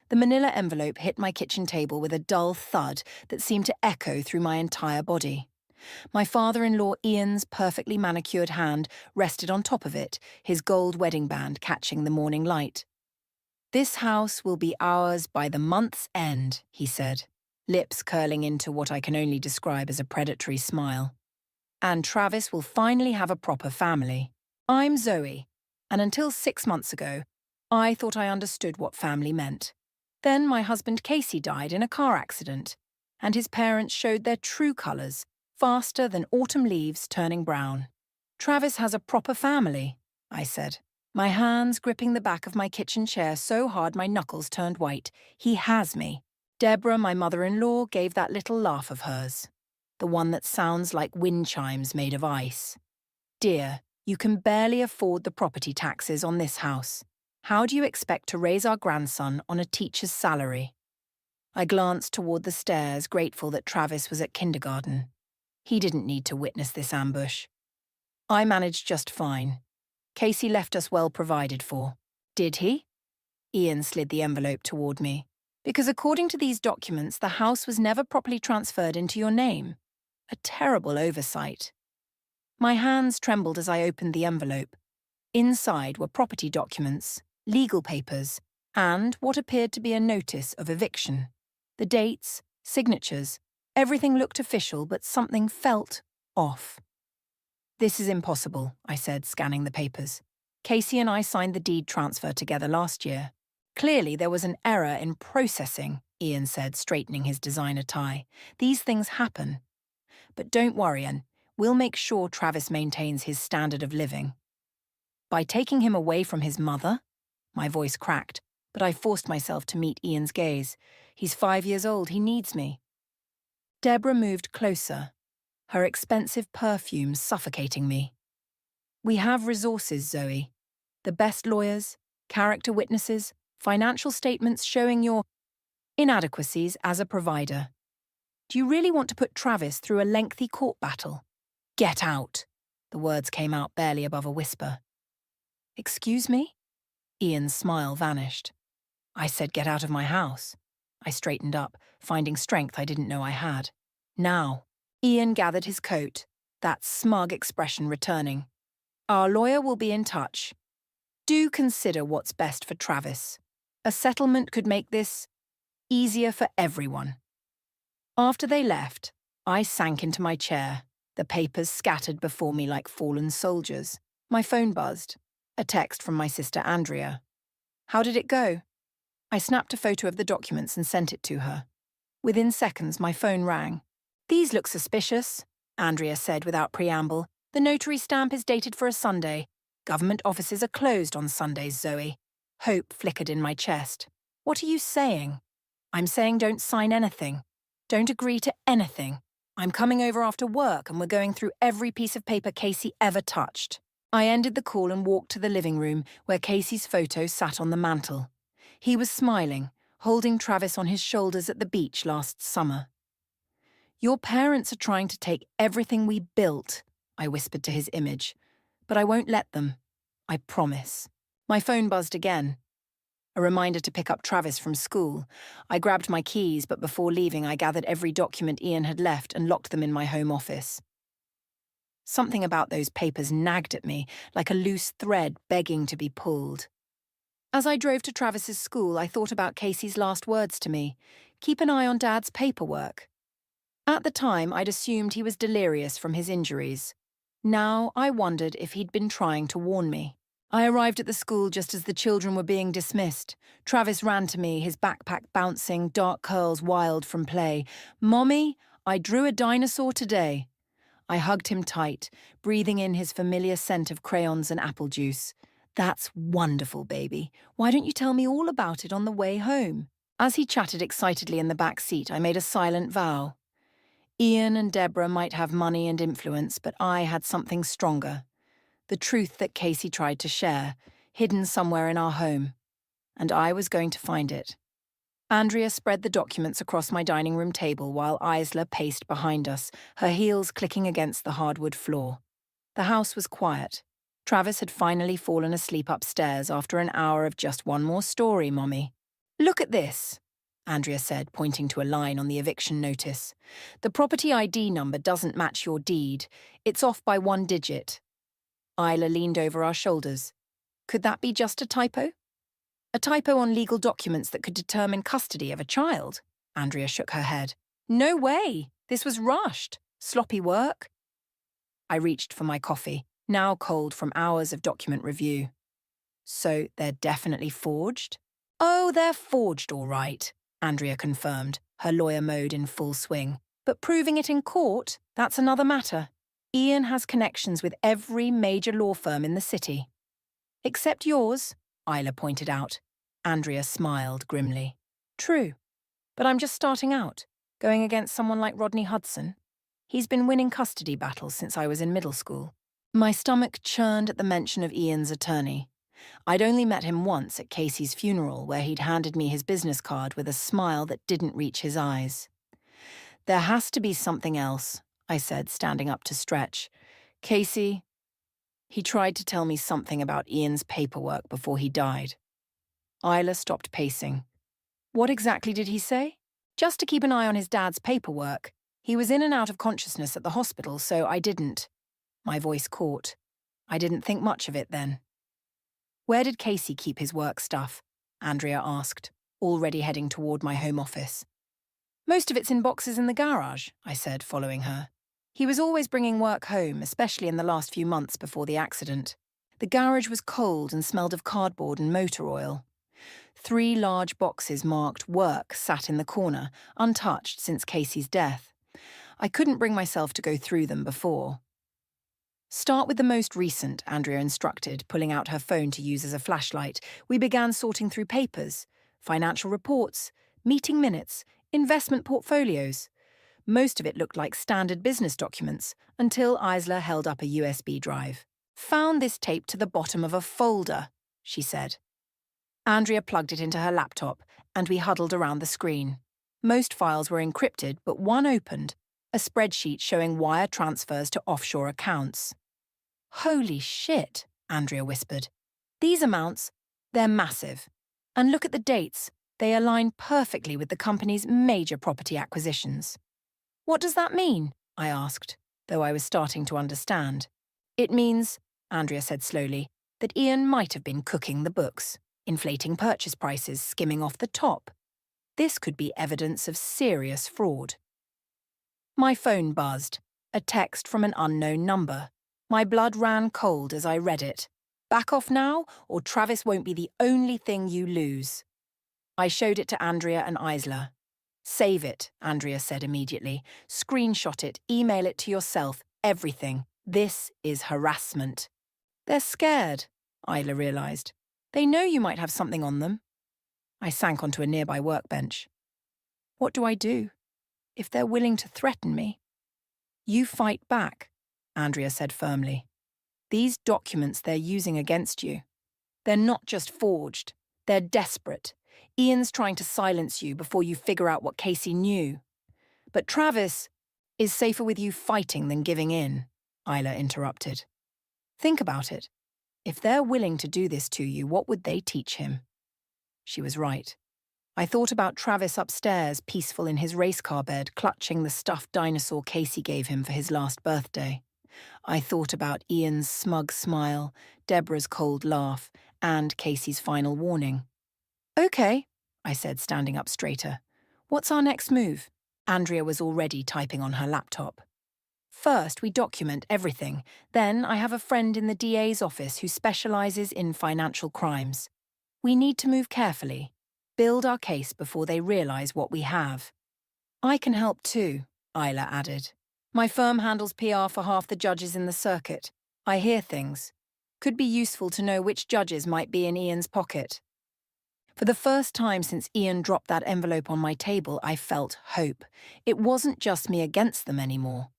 The manila envelope hit my kitchen table with a dull thud that seemed to echo through my entire body. My father-in-law Ian's perfectly manicured hand rested on top of it, his gold wedding band catching the morning light. "This house will be ours by the month's end," he said, lips curling into what I can only describe as a predatory smile. "And Travis will finally have a proper family. I'm Zoe, and until 6 months ago, I thought I understood what family meant. Then my husband Casey died in a car accident, and his parents showed their true colours, faster than autumn leaves turning brown. Travis has a proper family," I said, my hands gripping the back of my kitchen chair so hard my knuckles turned white. "He has me." Deborah, my mother-in-law, gave that little laugh of hers, the one that sounds like wind chimes made of ice. "Dear, you can barely afford the property taxes on this house. How do you expect to raise our grandson on a teacher's salary?" I glanced toward the stairs, grateful that Travis was at kindergarten. He didn't need to witness this ambush. "I managed just fine. Casey left us well provided for." "Did he?" Ian slid the envelope toward me. "Because according to these documents, the house was never properly transferred into your name. A terrible oversight." My hands trembled as I opened the envelope. Inside were property documents, legal papers, and what appeared to be a notice of eviction. The dates, signatures, everything looked official, but something felt off. "This is impossible," I said, scanning the papers. "Casey and I signed the deed transfer together last year." "Clearly there was an error in processing," Ian said, straightening his designer tie. "These things happen. But don't worry, Anne. We'll make sure Travis maintains his standard of living." "By taking him away from his mother?" My voice cracked, but I forced myself to meet Ian's gaze. "He's 5 years old. He needs me." Deborah moved closer, her expensive perfume suffocating me. "We have resources, Zoe. The best lawyers, character witnesses, financial statements showing your inadequacies as a provider. Do you really want to put Travis through a lengthy court battle?" "Get out!" The words came out barely above a whisper. "Excuse me?" Ian's smile vanished. "I said get out of my house." I straightened up, finding strength I didn't know I had. "Now." Ian gathered his coat, that smug expression returning. "Our lawyer will be in touch. Do consider what's best for Travis. A settlement could make this easier for everyone." After they left, I sank into my chair, the papers scattered before me like fallen soldiers. My phone buzzed. A text from my sister Andrea. "How did it go?" I snapped a photo of the documents and sent it to her. Within seconds, my phone rang. "These look suspicious," Andrea said without preamble. "The notary stamp is dated for a Sunday. Government offices are closed on Sundays, Zoe." Hope flickered in my chest. "What are you saying?" "I'm saying don't sign anything. Don't agree to anything. I'm coming over after work and we're going through every piece of paper Casey ever touched." I ended the call and walked to the living room where Casey's photo sat on the mantel. He was smiling, holding Travis on his shoulders at the beach last summer. "Your parents are trying to take everything we built," I whispered to his image. "But I won't let them. I promise." My phone buzzed again. A reminder to pick up Travis from school. I grabbed my keys, but before leaving I gathered every document Ian had left and locked them in my home office. Something about those papers nagged at me, like a loose thread begging to be pulled. As I drove to Travis's school, I thought about Casey's last words to me. "Keep an eye on Dad's paperwork." At the time, I'd assumed he was delirious from his injuries. Now, I wondered if he'd been trying to warn me. I arrived at the school just as the children were being dismissed. Travis ran to me, his backpack bouncing, dark curls wild from play. "Mommy, I drew a dinosaur today." I hugged him tight, breathing in his familiar scent of crayons and apple juice. "That's wonderful, baby. Why don't you tell me all about it on the way home?" As he chatted excitedly in the back seat, I made a silent vow. Ian and Deborah might have money and influence, but I had something stronger. The truth that Casey tried to share, hidden somewhere in our home. And I was going to find it. Andrea spread the documents across my dining room table while Isla paced behind us, her heels clicking against the hardwood floor. The house was quiet. Travis had finally fallen asleep upstairs after an hour of "just one more story, Mommy." Look at this, Andrea said, pointing to a line on the eviction notice. The property ID number doesn't match your deed. It's off by 1 digit. Isla leaned over our shoulders. Could that be just a typo? A typo on legal documents that could determine custody of a child? Andrea shook her head. No way! This was rushed. Sloppy work. I reached for my coffee, now cold from hours of document review. So they're definitely forged? Oh, they're forged all right, Andrea confirmed, her lawyer mode in full swing. But proving it in court, that's another matter. Ian has connections with every major law firm in the city. Except yours, Isla pointed out. Andrea smiled grimly. True, but I'm just starting out, going against someone like Rodney Hudson. He's been winning custody battles since I was in middle school. My stomach churned at the mention of Ian's attorney. I'd only met him once at Casey's funeral, where he'd handed me his business card with a smile that didn't reach his eyes. There has to be something else, I said, standing up to stretch. Casey, he tried to tell me something about Ian's paperwork before he died. Isla stopped pacing. What exactly did he say? Just to keep an eye on his dad's paperwork. He was in and out of consciousness at the hospital, so I didn't. My voice caught. I didn't think much of it then. Where did Casey keep his work stuff? Andrea asked, already heading toward my home office. Most of it's in boxes in the garage, I said, following her. He was always bringing work home, especially in the last few months before the accident. The garage was cold and smelled of cardboard and motor oil. 3 large boxes marked work sat in the corner, untouched since Casey's death. I couldn't bring myself to go through them before. Start with the most recent, Andrea instructed, pulling out her phone to use as a flashlight. We began sorting through papers, financial reports, meeting minutes, investment portfolios. Most of it looked like standard business documents, until Isla held up a USB drive. Found this taped to the bottom of a folder, she said. Andrea plugged it into her laptop, and we huddled around the screen. Most files were encrypted, but one opened, a spreadsheet showing wire transfers to offshore accounts. Holy shit, Andrea whispered. These amounts, they're massive. And look at the dates. They align perfectly with the company's major property acquisitions. What does that mean? I asked, though I was starting to understand. It means, Andrea said slowly, that Ian might have been cooking the books, inflating purchase prices, skimming off the top. This could be evidence of serious fraud. My phone buzzed, a text from an unknown number. My blood ran cold as I read it. Back off now, or Travis won't be the only thing you lose. I showed it to Andrea and Isla. Save it, Andrea said immediately. Screenshot it, email it to yourself, everything. This is harassment. They're scared, Isla realized. They know you might have something on them. I sank onto a nearby workbench. What do I do? If they're willing to threaten me? You fight back, Andrea said firmly. These documents they're using against you. They're not just forged. They're desperate. Ian's trying to silence you before you figure out what Casey knew. But Travis is safer with you fighting than giving in, Isla interrupted. Think about it. If they're willing to do this to you, what would they teach him? She was right. I thought about Travis upstairs, peaceful in his race car bed, clutching the stuffed dinosaur Casey gave him for his last birthday. I thought about Ian's smug smile, Deborah's cold laugh, and Casey's final warning. Okay, I said, standing up straighter. What's our next move? Andrea was already typing on her laptop. First, we document everything. Then, I have a friend in the DA's office who specializes in financial crimes. We need to move carefully, build our case before they realize what we have. I can help too, Isla added. My firm handles PR for half the judges in the circuit. I hear things. Could be useful to know which judges might be in Ian's pocket. For the first time since Ian dropped that envelope on my table, I felt hope. It wasn't just me against them anymore.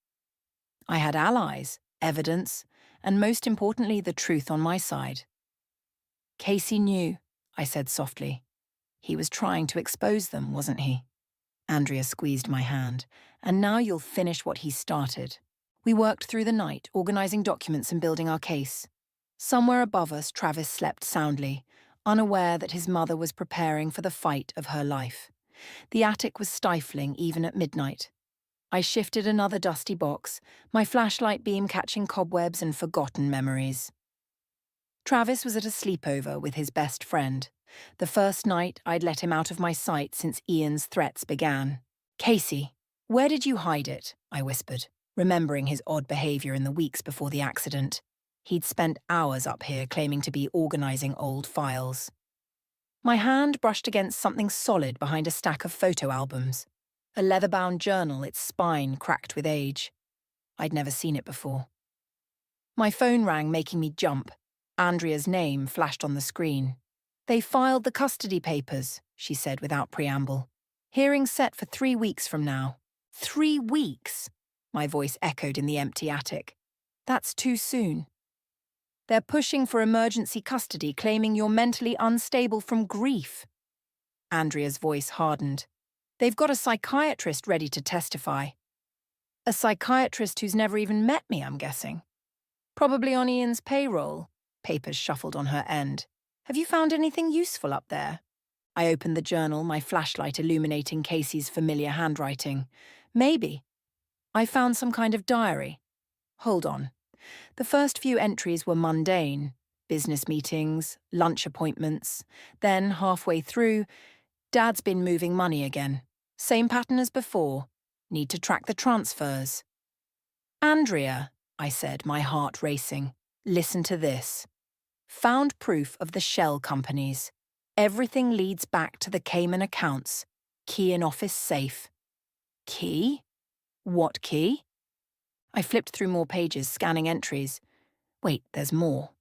I had allies, evidence, and most importantly, the truth on my side. Casey knew, I said softly. He was trying to expose them, wasn't he? Andrea squeezed my hand. And now you'll finish what he started. We worked through the night, organizing documents and building our case. Somewhere above us, Travis slept soundly. unaware that his mother was preparing for the fight of her life. The attic was stifling even at midnight. I shifted another dusty box, my flashlight beam catching cobwebs and forgotten memories. Travis was at a sleepover with his best friend. The first night I'd let him out of my sight since Ian's threats began. "Casey, where did you hide it?" I whispered, remembering his odd behaviour in the weeks before the accident. He'd spent hours up here claiming to be organising old files. My hand brushed against something solid behind a stack of photo albums. A leather-bound journal, its spine cracked with age. I'd never seen it before. My phone rang, making me jump. Andrea's name flashed on the screen. "They filed the custody papers," she said without preamble. "Hearing set for 3 weeks from now." 3 weeks? My voice echoed in the empty attic. "That's too soon." "They're pushing for emergency custody, claiming you're mentally unstable from grief." Andrea's voice hardened. "They've got a psychiatrist ready to testify." "A psychiatrist who's never even met me, I'm guessing." "Probably on Ian's payroll." Papers shuffled on her end. "Have you found anything useful up there?" I opened the journal, my flashlight illuminating Casey's familiar handwriting. "Maybe. I found some kind of diary." "Hold on." The first few entries were mundane. Business meetings, lunch appointments. Then, halfway through, "Dad's been moving money again. Same pattern as before. Need to track the transfers." "Andrea," I said, my heart racing, "listen to this. Found proof of the shell companies. Everything leads back to the Cayman accounts. Key in office safe." "Key? What key?" I flipped through more pages, scanning entries. Wait, there's more.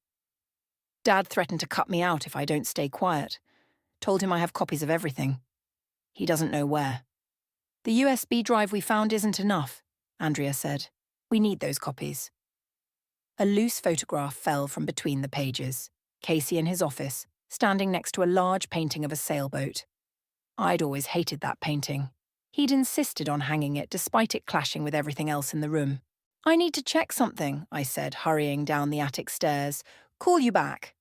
"Dad threatened to cut me out if I don't stay quiet. Told him I have copies of everything. He doesn't know where." "The USB drive we found isn't enough," Andrea said. "We need those copies." A loose photograph fell from between the pages. Casey in his office, standing next to a large painting of a sailboat. I'd always hated that painting. He'd insisted on hanging it despite it clashing with everything else in the room. "I need to check something," I said, hurrying down the attic stairs. "Call you back."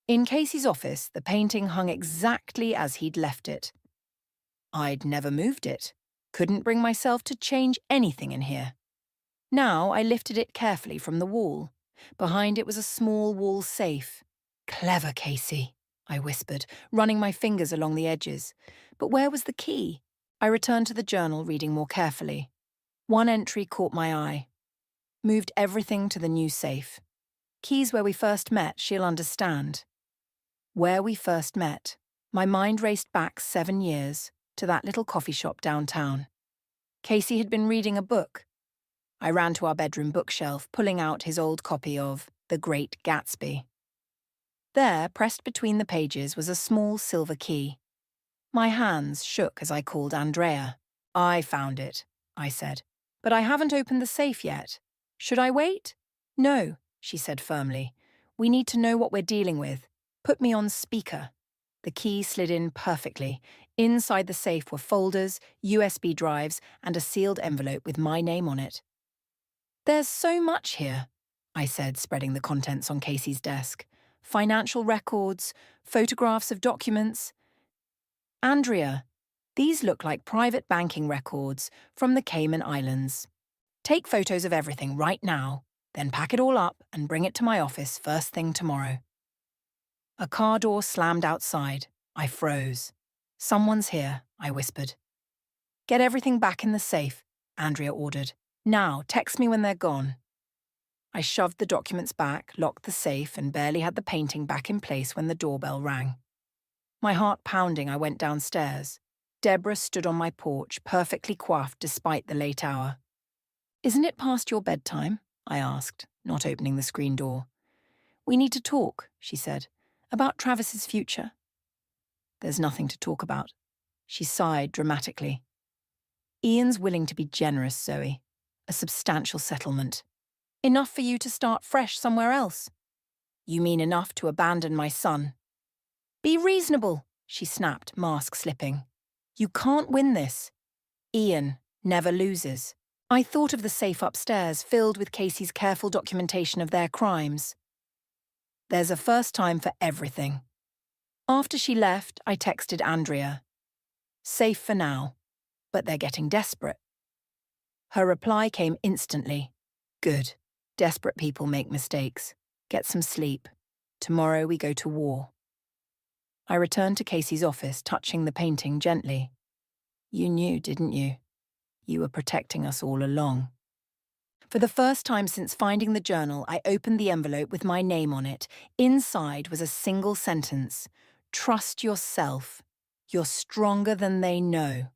In Casey's office, the painting hung exactly as he'd left it. I'd never moved it. Couldn't bring myself to change anything in here. Now I lifted it carefully from the wall. Behind it was a small wall safe. "Clever, Casey," I whispered, running my fingers along the edges. But where was the key? I returned to the journal, reading more carefully. One entry caught my eye. "Moved everything to the new safe. Key's where we first met, she'll understand." Where we first met. My mind raced back 7 years, to that little coffee shop downtown. Casey had been reading a book. I ran to our bedroom bookshelf, pulling out his old copy of The Great Gatsby. There, pressed between the pages, was a small silver key. My hands shook as I called Andrea. "I found it," I said. "But I haven't opened the safe yet. Should I wait?" "No," she said firmly. "We need to know what we're dealing with. Put me on speaker." The key slid in perfectly. Inside the safe were folders, USB drives, and a sealed envelope with my name on it. "There's so much here," I said, spreading the contents on Casey's desk. "Financial records, photographs of documents." "Andrea, these look like private banking records from the Cayman Islands. Take photos of everything right now, then pack it all up and bring it to my office first thing tomorrow." A car door slammed outside. I froze. "Someone's here," I whispered. "Get everything back in the safe," Andrea ordered. "Now, text me when they're gone." I shoved the documents back, locked the safe, and barely had the painting back in place when the doorbell rang. My heart pounding, I went downstairs. Deborah stood on my porch, perfectly coiffed despite the late hour. "Isn't it past your bedtime?" I asked, not opening the screen door. "We need to talk," she said, "about Travis's future." "There's nothing to talk about." She sighed dramatically. "Ian's willing to be generous, Zoe. A substantial settlement. Enough for you to start fresh somewhere else." "You mean enough to abandon my son?" "Be reasonable," she snapped, mask slipping. "You can't win this. Ian never loses." I thought of the safe upstairs, filled with Casey's careful documentation of their crimes. "There's a first time for everything," After she left, I texted Andrea. Safe for now, but they're getting desperate. Her reply came instantly. Good. Desperate people make mistakes. Get some sleep. Tomorrow we go to war. I returned to Casey's office, touching the painting gently. You knew, didn't you? You were protecting us all along. For the first time since finding the journal, I opened the envelope with my name on it. Inside was a single sentence. Trust yourself. You're stronger than they know.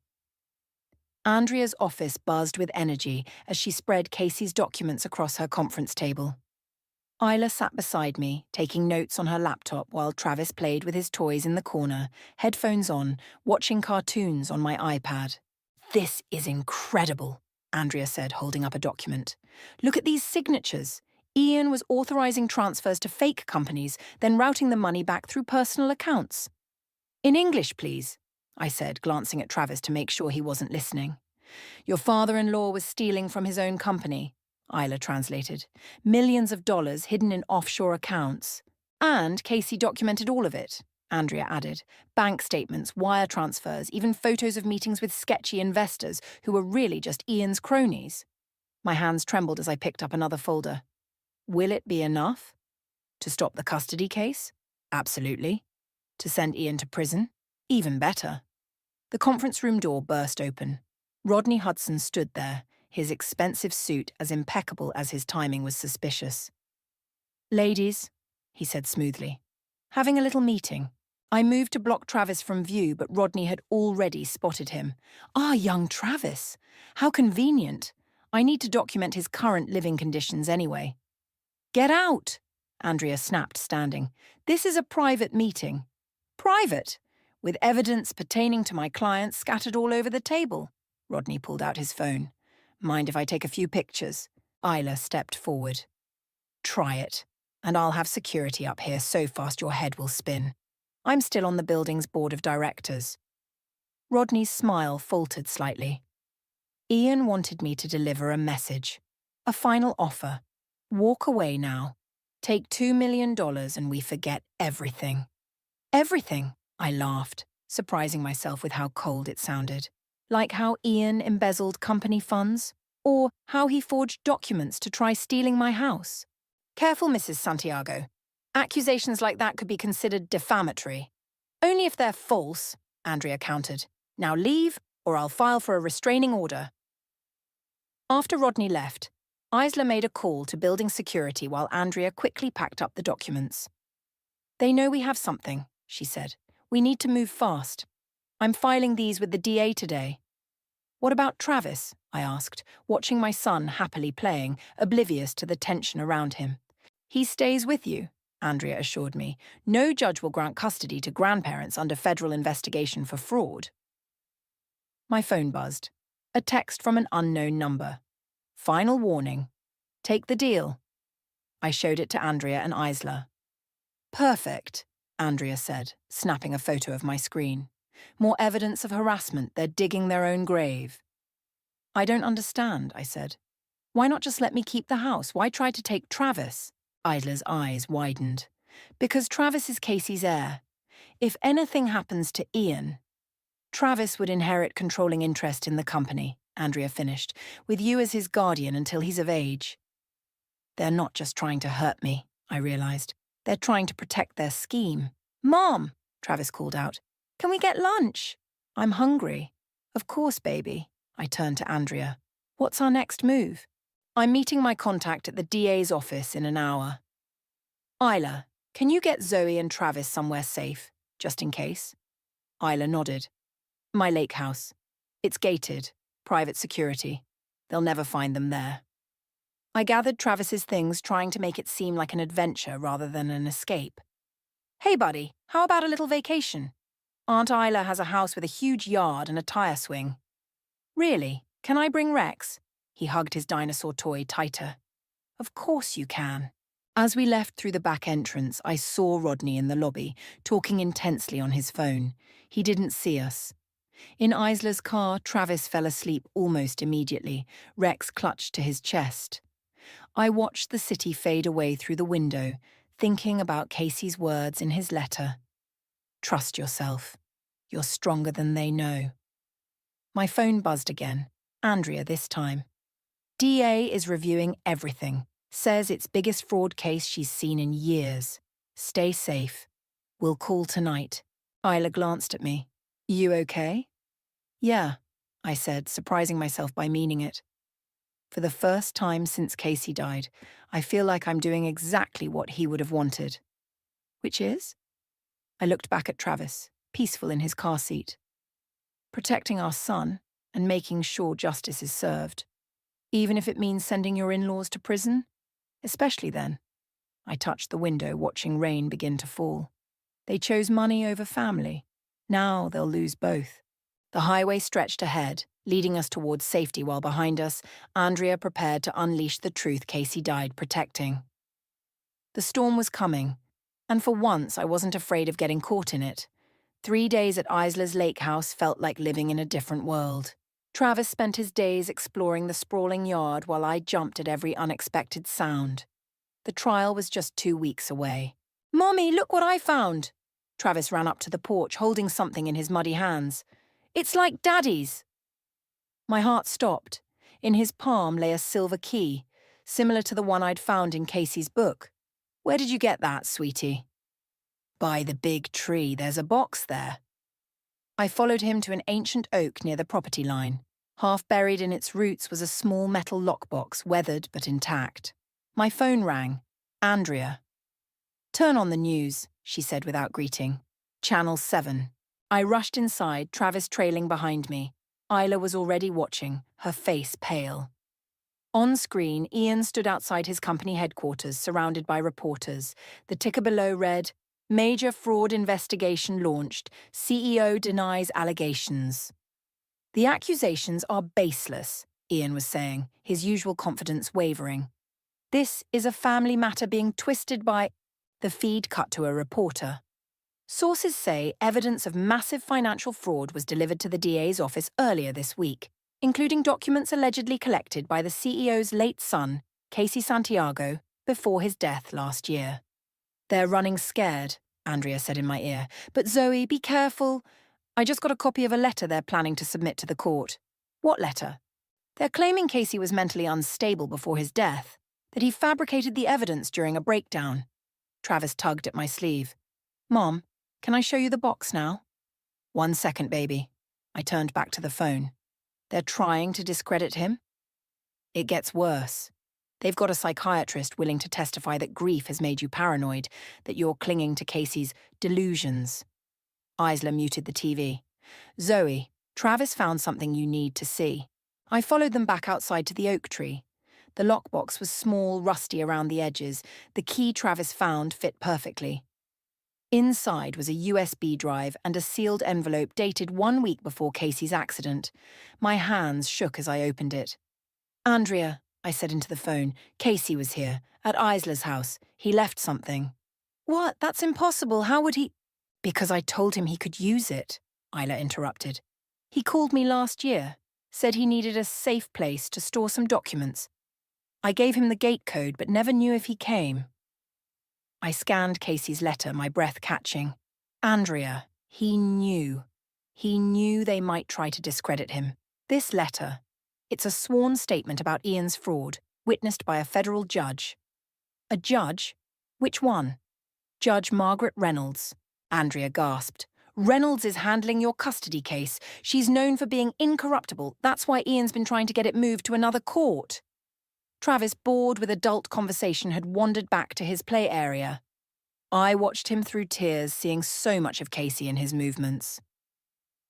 Andrea's office buzzed with energy as she spread Casey's documents across her conference table. Isla sat beside me, taking notes on her laptop while Travis played with his toys in the corner, headphones on, watching cartoons on my iPad. This is incredible, Andrea said, holding up a document. Look at these signatures. Ian was authorizing transfers to fake companies, then routing the money back through personal accounts. In English, please, I said, glancing at Travis to make sure he wasn't listening. Your father-in-law was stealing from his own company, Isla translated. Millions of dollars hidden in offshore accounts. And Casey documented all of it, Andrea added. Bank statements, wire transfers, even photos of meetings with sketchy investors who were really just Ian's cronies. My hands trembled as I picked up another folder. Will it be enough? To stop the custody case? Absolutely. To send Ian to prison? Even better. The conference room door burst open. Rodney Hudson stood there, his expensive suit as impeccable as his timing was suspicious. Ladies, he said smoothly, having a little meeting. I moved to block Travis from view, but Rodney had already spotted him. Ah, young Travis. How convenient. I need to document his current living conditions anyway. Get out, Andrea snapped, standing. This is a private meeting. Private? With evidence pertaining to my clients scattered all over the table. Rodney pulled out his phone. Mind if I take a few pictures? Isla stepped forward. Try it, and I'll have security up here so fast your head will spin. I'm still on the building's board of directors. Rodney's smile faltered slightly. Ian wanted me to deliver a message. A final offer. Walk away now. Take $2 million and we forget everything. Everything, I laughed, surprising myself with how cold it sounded. Like how Ian embezzled company funds, or how he forged documents to try stealing my house. Careful, Mrs. Santiago. Accusations like that could be considered defamatory. Only if they're false, Andrea countered. Now leave, or I'll file for a restraining order. After Rodney left, Isla made a call to building security while Andrea quickly packed up the documents. They know we have something, she said. We need to move fast. I'm filing these with the DA today. What about Travis? I asked, watching my son happily playing, oblivious to the tension around him. He stays with you, Andrea assured me. No judge will grant custody to grandparents under federal investigation for fraud. My phone buzzed. A text from an unknown number. Final warning. Take the deal. I showed it to Andrea and Isla. Perfect, Andrea said, snapping a photo of my screen. More evidence of harassment. They're digging their own grave. I don't understand, I said. Why not just let me keep the house? Why try to take Travis? Isla's eyes widened. Because Travis is Casey's heir. If anything happens to Ian, Travis would inherit controlling interest in the company, Andrea finished, with you as his guardian until he's of age. They're not just trying to hurt me, I realized. They're trying to protect their scheme. Mom, Travis called out. Can we get lunch? I'm hungry. Of course, baby. I turned to Andrea. What's our next move? I'm meeting my contact at the DA's office in an hour. Isla, can you get Zoe and Travis somewhere safe, just in case? Isla nodded. My lake house. It's gated, private security. They'll never find them there. I gathered Travis's things, trying to make it seem like an adventure rather than an escape. Hey, buddy, how about a little vacation? Aunt Isla has a house with a huge yard and a tire swing. Really? Can I bring Rex? He hugged his dinosaur toy tighter. Of course you can. As we left through the back entrance, I saw Rodney in the lobby, talking intensely on his phone. He didn't see us. In Isla's car, Travis fell asleep almost immediately. Rex clutched to his chest. I watched the city fade away through the window, thinking about Casey's words in his letter. Trust yourself. You're stronger than they know. My phone buzzed again. Andrea this time. DA is reviewing everything. Says it's biggest fraud case she's seen in years. Stay safe. We'll call tonight. Isla glanced at me. You okay? Yeah, I said, surprising myself by meaning it. For the first time since Casey died, I feel like I'm doing exactly what he would have wanted. Which is? I looked back at Travis, peaceful in his car seat. Protecting our son and making sure justice is served. Even if it means sending your in-laws to prison? Especially then. I touched the window, watching rain begin to fall. They chose money over family. Now they'll lose both. The highway stretched ahead, leading us towards safety while behind us, Andrea prepared to unleash the truth Casey died protecting. The storm was coming, and for once I wasn't afraid of getting caught in it. 3 days at Isla's lake house felt like living in a different world. Travis spent his days exploring the sprawling yard while I jumped at every unexpected sound. The trial was just 2 weeks away. "Mommy, look what I found!" Travis ran up to the porch, holding something in his muddy hands. "It's like Daddy's." My heart stopped. In his palm lay a silver key, similar to the one I'd found in Casey's book. "Where did you get that, sweetie?" "By the big tree, there's a box there." I followed him to an ancient oak near the property line. Half buried in its roots was a small metal lockbox, weathered but intact. My phone rang. Andrea. "Turn on the news," she said without greeting. Channel 7. I rushed inside, Travis trailing behind me. Isla was already watching, her face pale. On screen, Ian stood outside his company headquarters, surrounded by reporters. The ticker below read, "Major fraud investigation launched. CEO denies allegations." "The accusations are baseless," Ian was saying, his usual confidence wavering. "This is a family matter being twisted by—" The feed cut to a reporter. "Sources say evidence of massive financial fraud was delivered to the DA's office earlier this week, including documents allegedly collected by the CEO's late son, Casey Santiago, before his death last year." "They're running scared," Andrea said in my ear. "But Zoe, be careful. I just got a copy of a letter they're planning to submit to the court." "What letter?" "They're claiming Casey was mentally unstable before his death, that he fabricated the evidence during a breakdown." Travis tugged at my sleeve. "Mom, can I show you the box now?" "1 second, baby." I turned back to the phone. "They're trying to discredit him?" "It gets worse. They've got a psychiatrist willing to testify that grief has made you paranoid, that you're clinging to Casey's delusions." Isla muted the TV. "Zoe, Travis found something you need to see." I followed them back outside to the oak tree. The lockbox was small, rusty around the edges. The key Travis found fit perfectly. Inside was a USB drive and a sealed envelope dated 1 week before Casey's accident. My hands shook as I opened it. "Andrea," I said into the phone, "Casey was here, at Isla's house. He left something." "What? That's impossible. How would he—" "Because I told him he could use it," Isla interrupted. "He called me last year, said he needed a safe place to store some documents. I gave him the gate code, but never knew if he came." I scanned Casey's letter, my breath catching. Andrea, he knew. He knew they might try to discredit him. This letter, it's a sworn statement about Ian's fraud, witnessed by a federal judge. "A judge? Which one?" "Judge Margaret Reynolds." Andrea gasped. "Reynolds is handling your custody case. She's known for being incorruptible. That's why Ian's been trying to get it moved to another court." Travis, bored with adult conversation, had wandered back to his play area. I watched him through tears, seeing so much of Casey in his movements.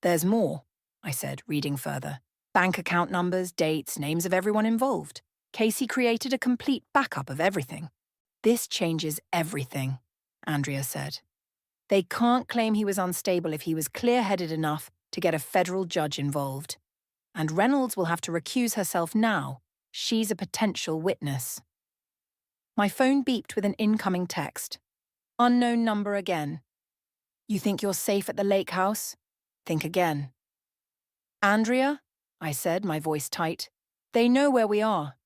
"There's more," I said, reading further. "Bank account numbers, dates, names of everyone involved. Casey created a complete backup of everything." "This changes everything," Andrea said. "They can't claim he was unstable if he was clear-headed enough to get a federal judge involved. And Reynolds will have to recuse herself now. She's a potential witness." My phone beeped with an incoming text. Unknown number again. "You think you're safe at the lake house? Think again." "Andrea," I said, my voice tight, "they know where we are.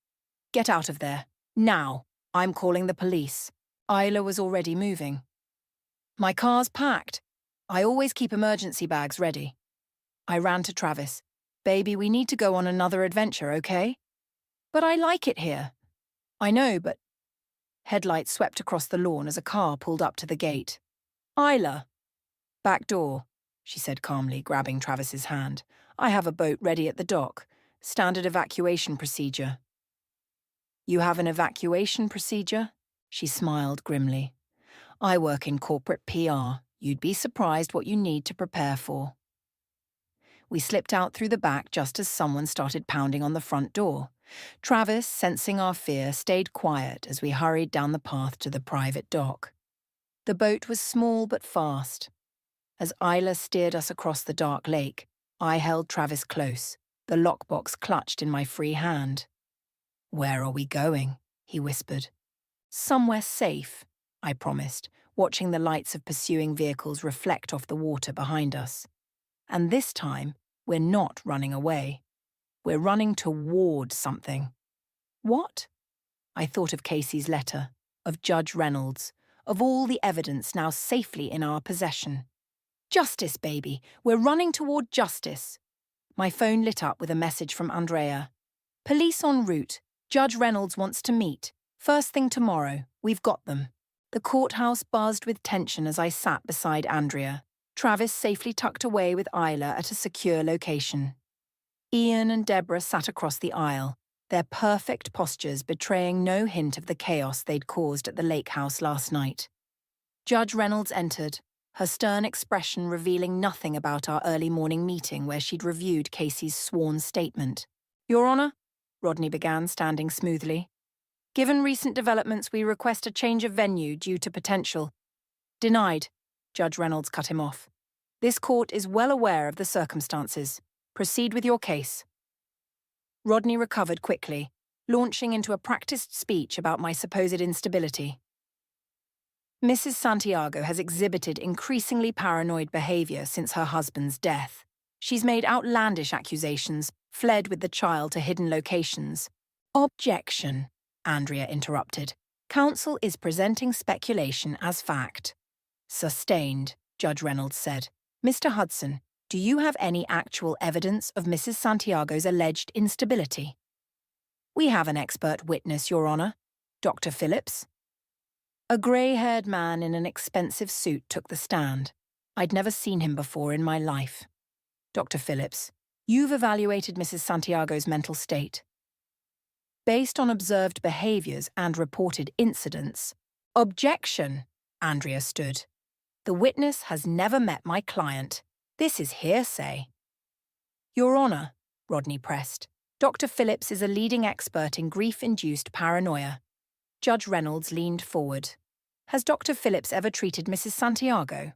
Get out of there. Now. I'm calling the police." Isla was already moving. "My car's packed." I always keep emergency bags ready. I ran to Travis. Baby, we need to go on another adventure, okay? But I like it here. I know, but... Headlights swept across the lawn as a car pulled up to the gate. Isla. Back door, she said calmly, grabbing Travis's hand. I have a boat ready at the dock. Standard evacuation procedure. You have an evacuation procedure? She smiled grimly. I work in corporate PR. You'd be surprised what you need to prepare for. We slipped out through the back just as someone started pounding on the front door. Travis, sensing our fear, stayed quiet as we hurried down the path to the private dock. The boat was small but fast. As Isla steered us across the dark lake, I held Travis close, the lockbox clutched in my free hand. Where are we going? He whispered. Somewhere safe, I promised, watching the lights of pursuing vehicles reflect off the water behind us. And this time, we're not running away. We're running toward something. What? I thought of Casey's letter, of Judge Reynolds, of all the evidence now safely in our possession. Justice, baby. We're running toward justice. My phone lit up with a message from Andrea. Police en route. Judge Reynolds wants to meet. First thing tomorrow. We've got them. The courthouse buzzed with tension as I sat beside Andrea, Travis safely tucked away with Isla at a secure location. Ian and Deborah sat across the aisle, their perfect postures betraying no hint of the chaos they'd caused at the lake house last night. Judge Reynolds entered, her stern expression revealing nothing about our early morning meeting where she'd reviewed Casey's sworn statement. Your Honour, Rodney began, standing smoothly. Given recent developments, we request a change of venue due to potential. Denied, Judge Reynolds cut him off. This court is well aware of the circumstances. Proceed with your case. Rodney recovered quickly, launching into a practiced speech about my supposed instability. Mrs. Santiago has exhibited increasingly paranoid behavior since her husband's death. She's made outlandish accusations, fled with the child to hidden locations. Objection, Andrea interrupted. Counsel is presenting speculation as fact. Sustained, Judge Reynolds said. Mr. Hudson, do you have any actual evidence of Mrs. Santiago's alleged instability? We have an expert witness, Your Honour. Dr. Phillips. A grey-haired man in an expensive suit took the stand. I'd never seen him before in my life. Dr. Phillips, you've evaluated Mrs. Santiago's mental state. Based on observed behaviours and reported incidents. Objection, Andrea stood. The witness has never met my client. This is hearsay. Your Honour, Rodney pressed, Dr. Phillips is a leading expert in grief-induced paranoia. Judge Reynolds leaned forward. Has Dr. Phillips ever treated Mrs. Santiago?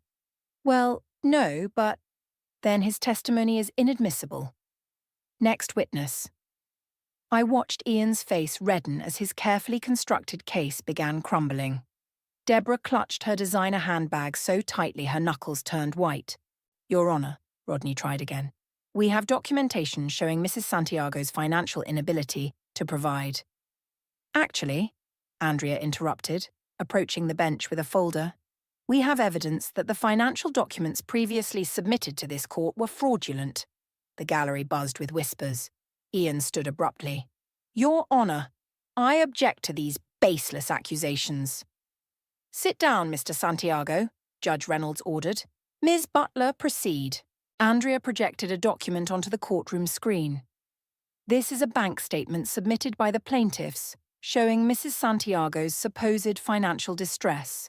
Well, no, but... Then his testimony is inadmissible. Next witness. I watched Ian's face redden as his carefully constructed case began crumbling. Deborah clutched her designer handbag so tightly her knuckles turned white. Your Honour, Rodney tried again. We have documentation showing Mrs. Santiago's financial inability to provide. Actually, Andrea interrupted, approaching the bench with a folder, we have evidence that the financial documents previously submitted to this court were fraudulent. The gallery buzzed with whispers. Ian stood abruptly. Your Honour, I object to these baseless accusations. Sit down, Mr. Santiago, Judge Reynolds ordered. Ms. Butler, proceed. Andrea projected a document onto the courtroom screen. This is a bank statement submitted by the plaintiffs, showing Mrs. Santiago's supposed financial distress.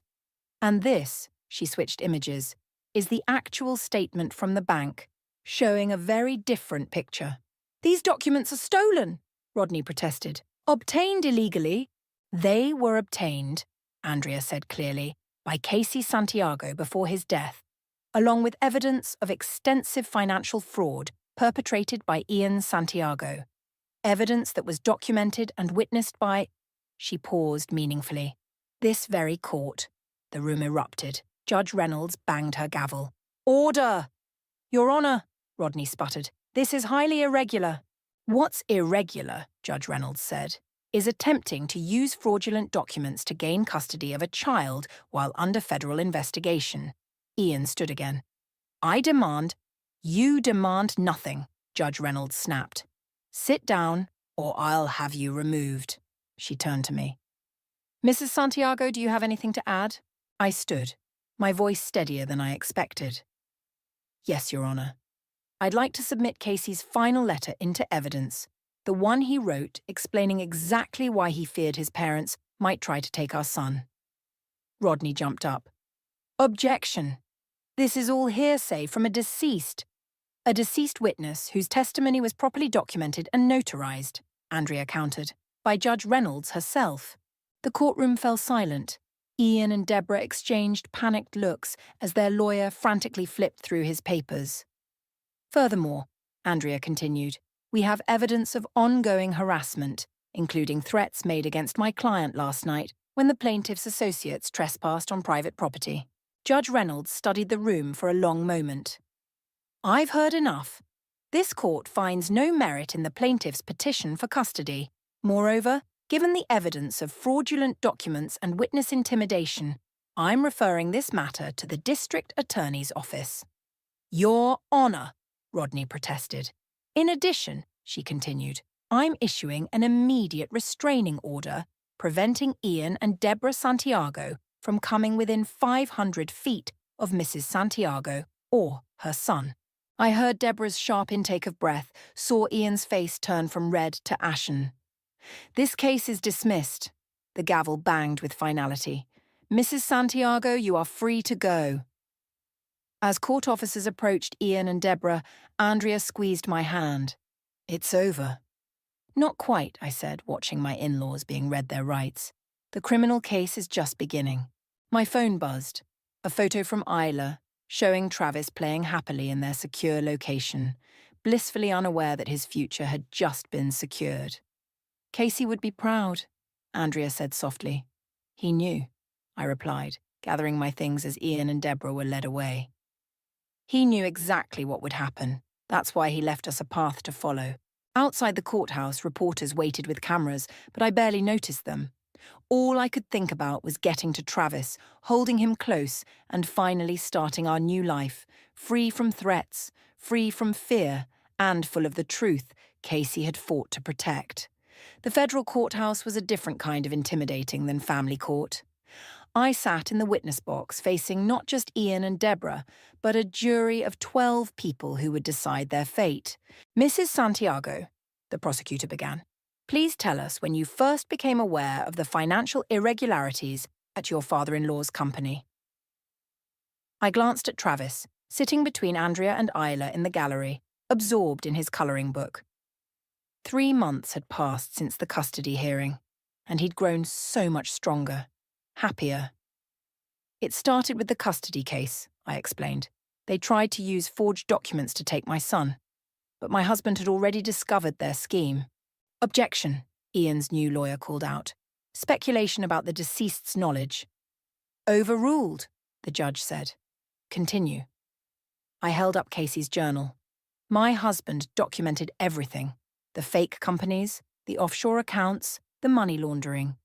And this, she switched images, is the actual statement from the bank, showing a very different picture. These documents are stolen, Rodney protested. Obtained illegally. They were obtained, Andrea said clearly, by Casey Santiago before his death, along with evidence of extensive financial fraud perpetrated by Ian Santiago. Evidence that was documented and witnessed by... She paused meaningfully. This very court. The room erupted. Judge Reynolds banged her gavel. Order! Your Honour, Rodney sputtered. This is highly irregular. What's irregular, Judge Reynolds said, is attempting to use fraudulent documents to gain custody of a child while under federal investigation. Ian stood again. You demand nothing, Judge Reynolds snapped. Sit down, or I'll have you removed. She turned to me. Mrs. Santiago, do you have anything to add? I stood, my voice steadier than I expected. Yes, Your Honor. I'd like to submit Casey's final letter into evidence, the one he wrote explaining exactly why he feared his parents might try to take our son. Rodney jumped up. Objection. This is all hearsay from a deceased witness whose testimony was properly documented and notarized, Andrea countered, by Judge Reynolds herself. The courtroom fell silent. Ian and Deborah exchanged panicked looks as their lawyer frantically flipped through his papers. Furthermore, Andrea continued, we have evidence of ongoing harassment, including threats made against my client last night when the plaintiff's associates trespassed on private property. Judge Reynolds studied the room for a long moment. I've heard enough. This court finds no merit in the plaintiff's petition for custody. Moreover, given the evidence of fraudulent documents and witness intimidation, I'm referring this matter to the district attorney's office. Your Honor, Rodney protested. In addition, she continued, I'm issuing an immediate restraining order preventing Ian and Deborah Santiago from coming within 500 feet of Mrs. Santiago or her son. I heard Deborah's sharp intake of breath, saw Ian's face turn from red to ashen. This case is dismissed. The gavel banged with finality. Mrs. Santiago, you are free to go. As court officers approached Ian and Deborah, Andrea squeezed my hand. It's over. Not quite, I said, watching my in-laws being read their rights. The criminal case is just beginning. My phone buzzed. A photo from Isla, showing Travis playing happily in their secure location, blissfully unaware that his future had just been secured. Casey would be proud, Andrea said softly. He knew, I replied, gathering my things as Ian and Deborah were led away. He knew exactly what would happen. That's why he left us a path to follow. Outside the courthouse, reporters waited with cameras, but I barely noticed them. All I could think about was getting to Travis, holding him close, and finally starting our new life, free from threats, free from fear, and full of the truth Casey had fought to protect. The federal courthouse was a different kind of intimidating than family court. I sat in the witness box facing not just Ian and Deborah, but a jury of 12 people who would decide their fate. Mrs. Santiago, the prosecutor began, please tell us when you first became aware of the financial irregularities at your father-in-law's company. I glanced at Travis, sitting between Andrea and Isla in the gallery, absorbed in his colouring book. 3 months had passed since the custody hearing, and he'd grown so much stronger. Happier. It started with the custody case, I explained. They tried to use forged documents to take my son, but my husband had already discovered their scheme. Objection, Ian's new lawyer called out. Speculation about the deceased's knowledge. Overruled, the judge said. Continue. I held up Casey's journal. My husband documented everything. The fake companies, the offshore accounts, the money laundering.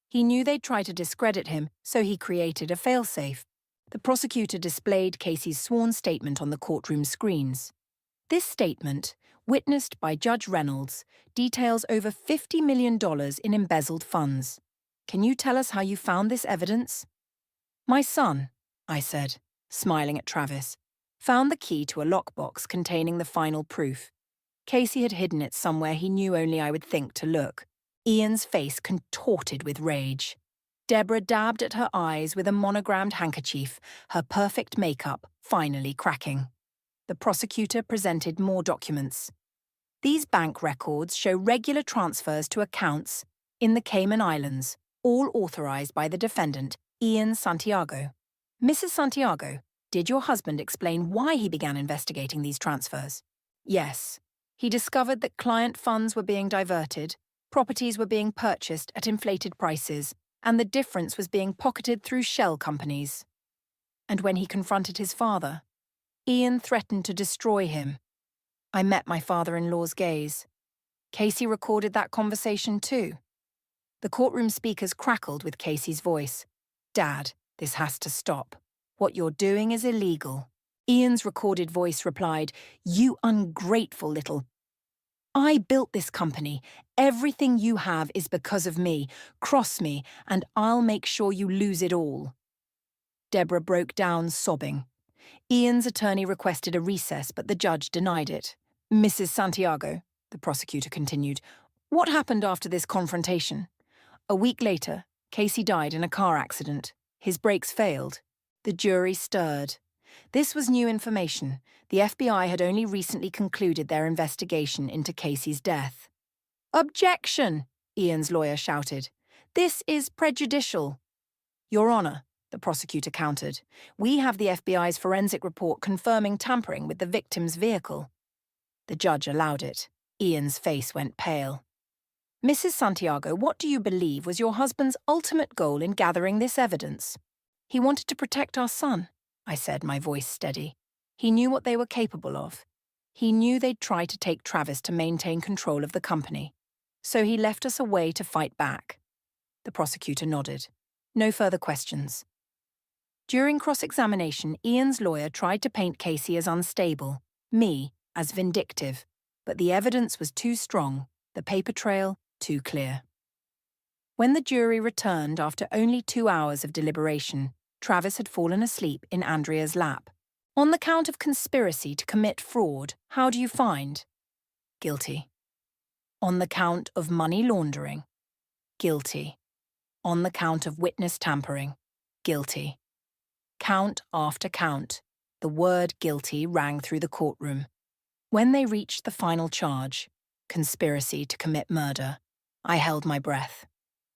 He knew they'd try to discredit him, so he created a failsafe. The prosecutor displayed Casey's sworn statement on the courtroom screens. This statement, witnessed by Judge Reynolds, details over $50 million in embezzled funds. Can you tell us how you found this evidence? My son, I said, smiling at Travis, found the key to a lockbox containing the final proof. Casey had hidden it somewhere he knew only I would think to look. Ian's face contorted with rage. Deborah dabbed at her eyes with a monogrammed handkerchief, her perfect makeup finally cracking. The prosecutor presented more documents. These bank records show regular transfers to accounts in the Cayman Islands, all authorized by the defendant, Ian Santiago. Mrs. Santiago, did your husband explain why he began investigating these transfers? Yes. He discovered that client funds were being diverted, properties were being purchased at inflated prices, and the difference was being pocketed through shell companies. And when he confronted his father, Ian threatened to destroy him. I met my father-in-law's gaze. Casey recorded that conversation too. The courtroom speakers crackled with Casey's voice. Dad, this has to stop. What you're doing is illegal. Ian's recorded voice replied, "You ungrateful little... I built this company. Everything you have is because of me. Cross me, and I'll make sure you lose it all." Deborah broke down, sobbing. Ian's attorney requested a recess, but the judge denied it. "Mrs. Santiago," the prosecutor continued, "what happened after this confrontation?" A week later, Casey died in a car accident. His brakes failed. The jury stirred. This was new information. The FBI had only recently concluded their investigation into Casey's death. "Objection!" Ian's lawyer shouted. "This is prejudicial." "Your Honor," the prosecutor countered, "we have the FBI's forensic report confirming tampering with the victim's vehicle." The judge allowed it. Ian's face went pale. "Mrs. Santiago, what do you believe was your husband's ultimate goal in gathering this evidence?" "He wanted to protect our son," I said, my voice steady. "He knew what they were capable of. He knew they'd try to take Travis to maintain control of the company. So he left us a way to fight back." The prosecutor nodded. No further questions. During cross-examination, Ian's lawyer tried to paint Casey as unstable, me as vindictive, but the evidence was too strong, the paper trail too clear. When the jury returned after only 2 hours of deliberation, Travis had fallen asleep in Andrea's lap. "On the count of conspiracy to commit fraud, how do you find?" "Guilty." "On the count of money laundering?" "Guilty." "On the count of witness tampering?" "Guilty." Count after count, the word guilty rang through the courtroom. When they reached the final charge, conspiracy to commit murder, I held my breath.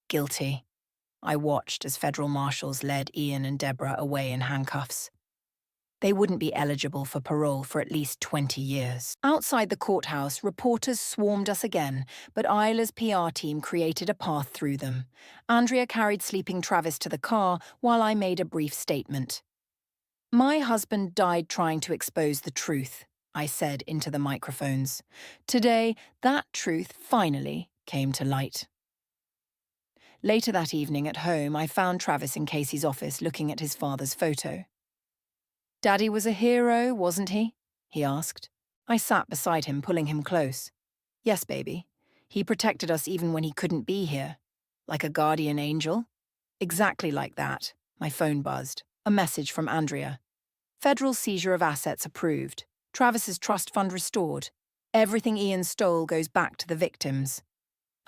Guilty. I watched as federal marshals led Ian and Deborah away in handcuffs. They wouldn't be eligible for parole for at least 20 years. Outside the courthouse, reporters swarmed us again, but Isla's PR team created a path through them. Andrea carried sleeping Travis to the car while I made a brief statement. "My husband died trying to expose the truth," I said into the microphones. Today, that truth finally came to light. Later that evening at home, I found Travis in Casey's office looking at his father's photo. "Daddy was a hero, wasn't he?" he asked. I sat beside him, pulling him close. "Yes, baby. He protected us even when he couldn't be here. Like a guardian angel?" "Exactly like that." My phone buzzed. A message from Andrea. "Federal seizure of assets approved. Travis's trust fund restored. Everything Ian stole goes back to the victims."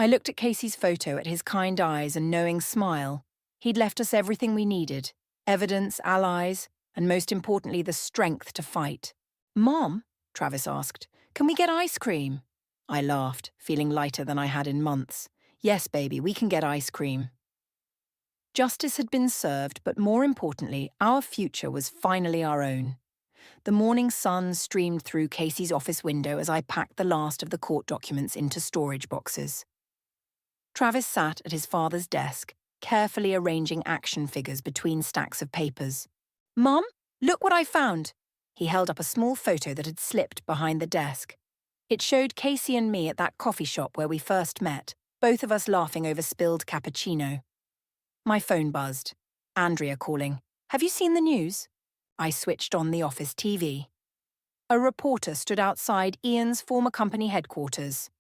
I looked at Casey's photo, at his kind eyes and knowing smile. He'd left us everything we needed. Evidence, allies, and most importantly, the strength to fight. "Mom," Travis asked, "can we get ice cream?" I laughed, feeling lighter than I had in months. "Yes, baby, we can get ice cream." Justice had been served, but more importantly, our future was finally our own. The morning sun streamed through Casey's office window as I packed the last of the court documents into storage boxes. Travis sat at his father's desk, carefully arranging action figures between stacks of papers. "Mom, look what I found." He held up a small photo that had slipped behind the desk. It showed Casey and me at that coffee shop where we first met, both of us laughing over spilled cappuccino. My phone buzzed. Andrea calling. "Have you seen the news?" I switched on the office TV. A reporter stood outside Ian's former company headquarters.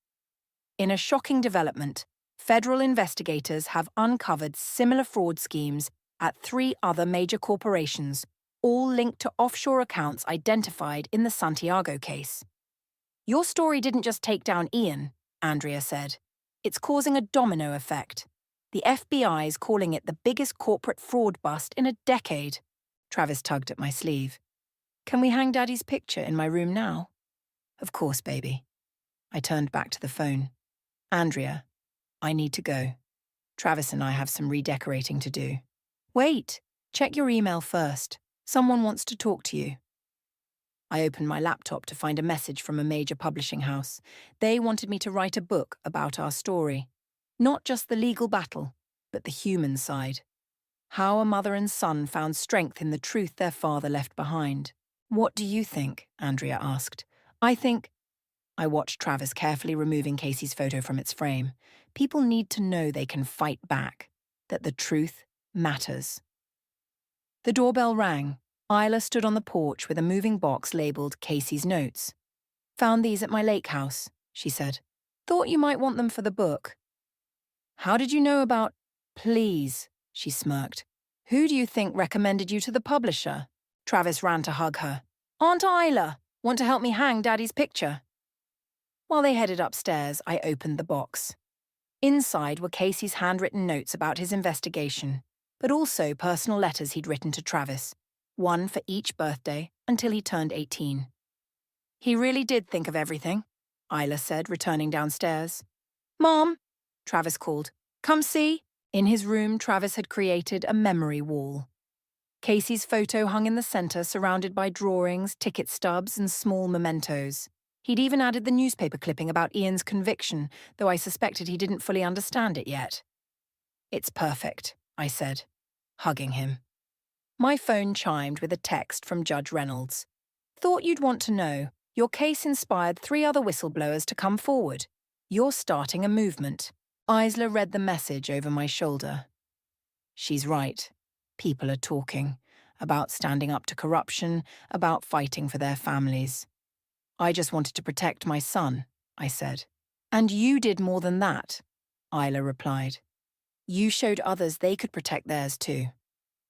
"In a shocking development, federal investigators have uncovered similar fraud schemes at 3 other major corporations, all linked to offshore accounts identified in the Santiago case." "Your story didn't just take down Ian," Andrea said. "It's causing a domino effect. The FBI is calling it the biggest corporate fraud bust in a decade." Travis tugged at my sleeve. "Can we hang Daddy's picture in my room now?" "Of course, baby." I turned back to the phone. "Andrea, I need to go. Travis and I have some redecorating to do." "Wait, check your email first. Someone wants to talk to you." I opened my laptop to find a message from a major publishing house. They wanted me to write a book about our story. Not just the legal battle, but the human side. How a mother and son found strength in the truth their father left behind. "What do you think?" Andrea asked. I watched Travis carefully removing Casey's photo from its frame. People need to know they can fight back, that the truth matters. The doorbell rang. Isla stood on the porch with a moving box labelled Casey's Notes. "Found these at my lake house," she said. "Thought you might want them for the book." "How did you know about—" "Please," she smirked. "Who do you think recommended you to the publisher?" Travis ran to hug her. "Aunt Isla! Want to help me hang Daddy's picture?" While they headed upstairs, I opened the box. Inside were Casey's handwritten notes about his investigation, but also personal letters he'd written to Travis, one for each birthday until he turned 18. "He really did think of everything," Isla said, returning downstairs. "Mom," Travis called. "Come see." In his room, Travis had created a memory wall. Casey's photo hung in the center, surrounded by drawings, ticket stubs, and small mementos. He'd even added the newspaper clipping about Ian's conviction, though I suspected he didn't fully understand it yet. "It's perfect," I said, hugging him. My phone chimed with a text from Judge Reynolds. "Thought you'd want to know. Your case inspired 3 other whistleblowers to come forward. You're starting a movement." Isla read the message over my shoulder. She's right. People are talking about standing up to corruption, about fighting for their families. "I just wanted to protect my son," I said. "And you did more than that," Isla replied. "You showed others they could protect theirs too."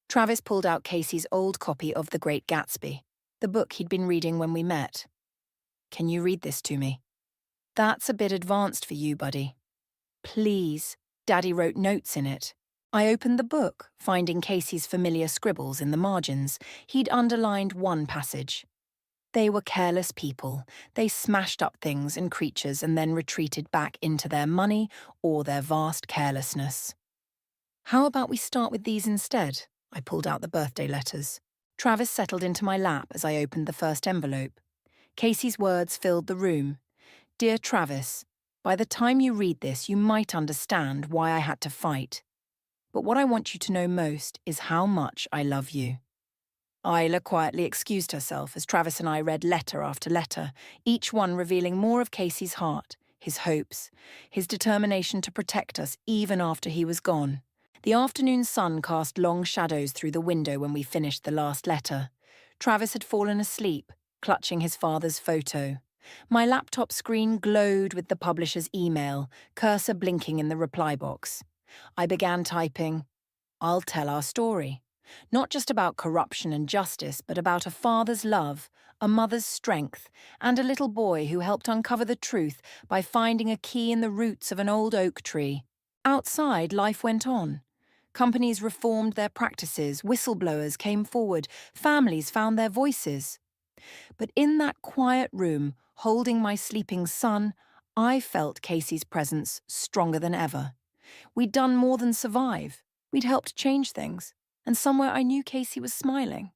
Travis pulled out Casey's old copy of The Great Gatsby, the book he'd been reading when we met. "Can you read this to me?" "That's a bit advanced for you, buddy." "Please." Daddy wrote notes in it. I opened the book, finding Casey's familiar scribbles in the margins. He'd underlined one passage. "They were careless people. They smashed up things and creatures and then retreated back into their money or their vast carelessness." "How about we start with these instead?" I pulled out the birthday letters. Travis settled into my lap as I opened the first envelope. Casey's words filled the room. "Dear Travis, by the time you read this, you might understand why I had to fight. But what I want you to know most is how much I love you." Isla quietly excused herself as Travis and I read letter after letter, each one revealing more of Casey's heart, his hopes, his determination to protect us even after he was gone. The afternoon sun cast long shadows through the window when we finished the last letter. Travis had fallen asleep, clutching his father's photo. My laptop screen glowed with the publisher's email, cursor blinking in the reply box. I began typing, "I'll tell our story. Not just about corruption and justice, but about a father's love, a mother's strength, and a little boy who helped uncover the truth by finding a key in the roots of an old oak tree." Outside, life went on. Companies reformed their practices, whistleblowers came forward, families found their voices. But in that quiet room, holding my sleeping son, I felt Casey's presence stronger than ever. We'd done more than survive. We'd helped change things. And somewhere I knew Casey was smiling.